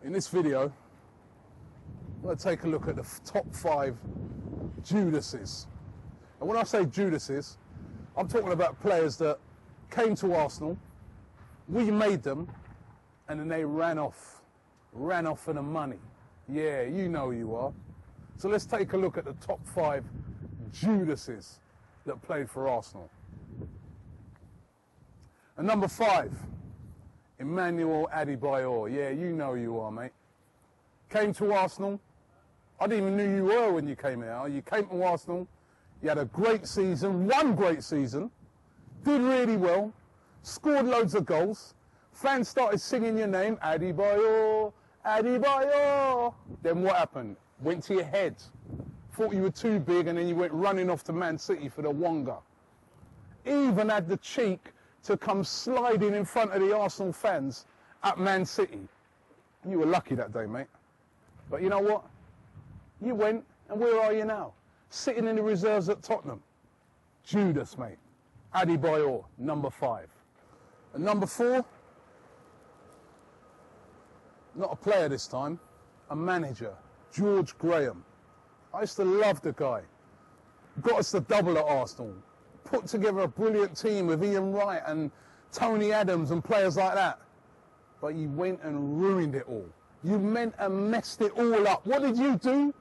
In this video, I'm going to take a look at the top 5 Judases. And when I say Judases, I'm talking about players that came to Arsenal, we made them, and then they ran off for the money. Yeah, you know you are. So let's take a look at the top 5 Judases that played for Arsenal. And number 5, Emmanuel Adebayor. Yeah, you know you are, mate. Came to Arsenal. I didn't even know you were when you came here. You came to Arsenal. You had a great season, one great season. Did really well. Scored loads of goals. Fans started singing your name, Adebayor, Adebayor. Then what happened? Went to your head. Thought you were too big, and then you went running off to Man City for the Wonga. Even had the cheek to come sliding in front of the Arsenal fans at Man City. You were lucky that day, mate. But you know what? You went, and where are you now? Sitting in the reserves at Tottenham. Judas, mate. Adebayor, number 5. And number 4, not a player this time, a manager, George Graham. I used to love the guy. Got us the double at Arsenal. Put together a brilliant team with Ian Wright and Tony Adams and players like that. But you went and ruined it all. You meant and messed it all up. What did you do?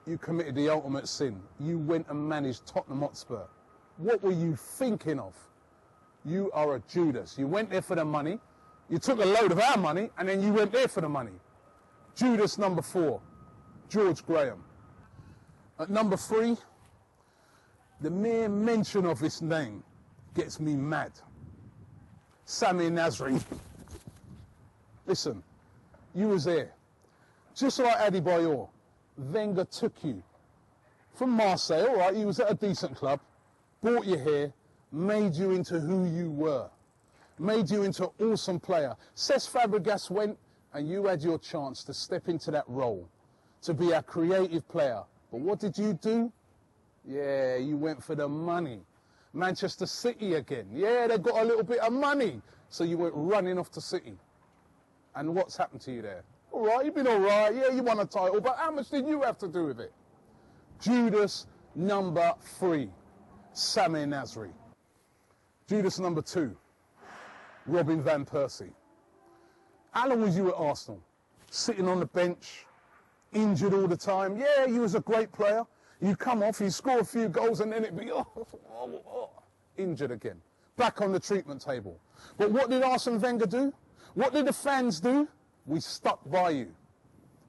You committed the ultimate sin. You went and managed Tottenham Hotspur. What were you thinking of? You are a Judas. You went there for the money. You took a load of our money and then you went there for the money. Judas number 4, George Graham. At number 3, the mere mention of this name gets me mad. Samir Nasri. Listen, you was there. Just like Adebayor, Wenger took you from Marseille, all right, you was at a decent club, brought you here, made you into who you were, made you into an awesome player. Cesc Fabregas went, and you had your chance to step into that role, to be a creative player. But what did you do? Yeah, you went for the money. Manchester City again. Yeah, they got a little bit of money. So you went running off to City. And what's happened to you there? All right, you've been all right. Yeah, you won a title. But how much did you have to do with it? Judas number 3, Samir Nasri. Judas number 2, Robin van Persie. How long was you at Arsenal? Sitting on the bench, injured all the time. Yeah, you was a great player. You come off, you score a few goals, and then it'd be injured again. Back on the treatment table. But what did Arsene Wenger do? What did the fans do? We stuck by you.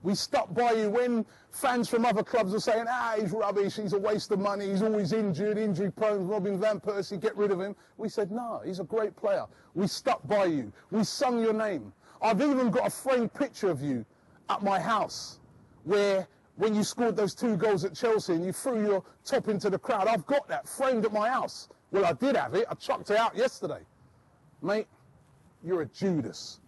We stuck by you when fans from other clubs were saying, he's rubbish, he's a waste of money, he's always injured, injury prone, Robin van Persie, get rid of him. We said, no, he's a great player. We stuck by you. We sung your name. I've even got a framed picture of you at my house where when you scored those 2 goals at Chelsea and you threw your top into the crowd. I've got that framed at my house. Well, I did have it. I chucked it out yesterday. Mate, you're a Judas.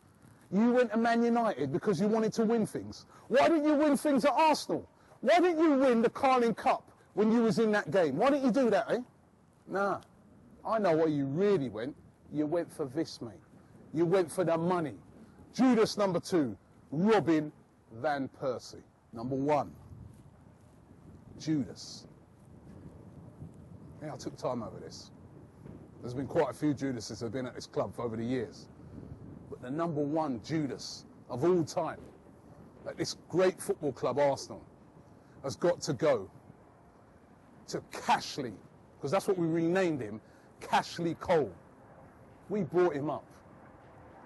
You went to Man United because you wanted to win things. Why didn't you win things at Arsenal? Why didn't you win the Carling Cup when you was in that game? Why didn't you do that, eh? Nah, I know where you really went. You went for this, mate. You went for the money. Judas number 2, Robin van Persie. Number 1, Judas. Yeah, I took time over this. There's been quite a few Judases that have been at this club over the years. But the number 1 Judas of all time at this great football club, Arsenal, has got to go to Cashley, because that's what we renamed him, Cashley Cole. We brought him up.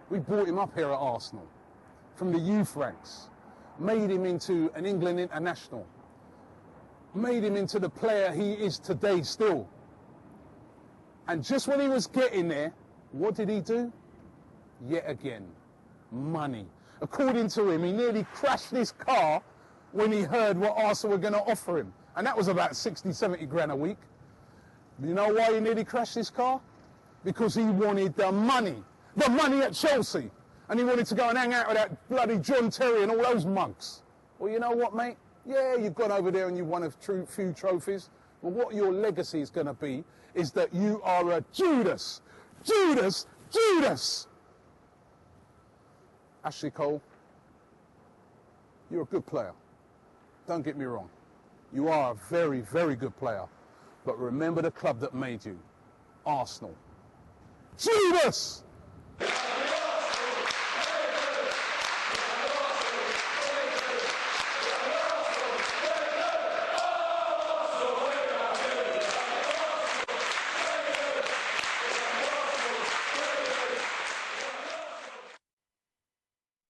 We brought him up here at Arsenal from the youth ranks. Made him into an England international, made him into the player he is today still. And just when he was getting there, what did he do? Yet again, money. According to him, he nearly crashed his car when he heard what Arsenal were going to offer him. And that was about 60, 70 grand a week. You know why he nearly crashed his car? Because he wanted the money at Chelsea. And he wanted to go and hang out with that bloody John Terry and all those mugs. Well, you know what, mate? Yeah, you've gone over there and you've won a few trophies. But what your legacy is going to be is that you are a Judas. Judas! Judas! Ashley Cole, You're a good player. Don't get me wrong. You are a very, very good player. But remember the club that made you. Arsenal. Judas!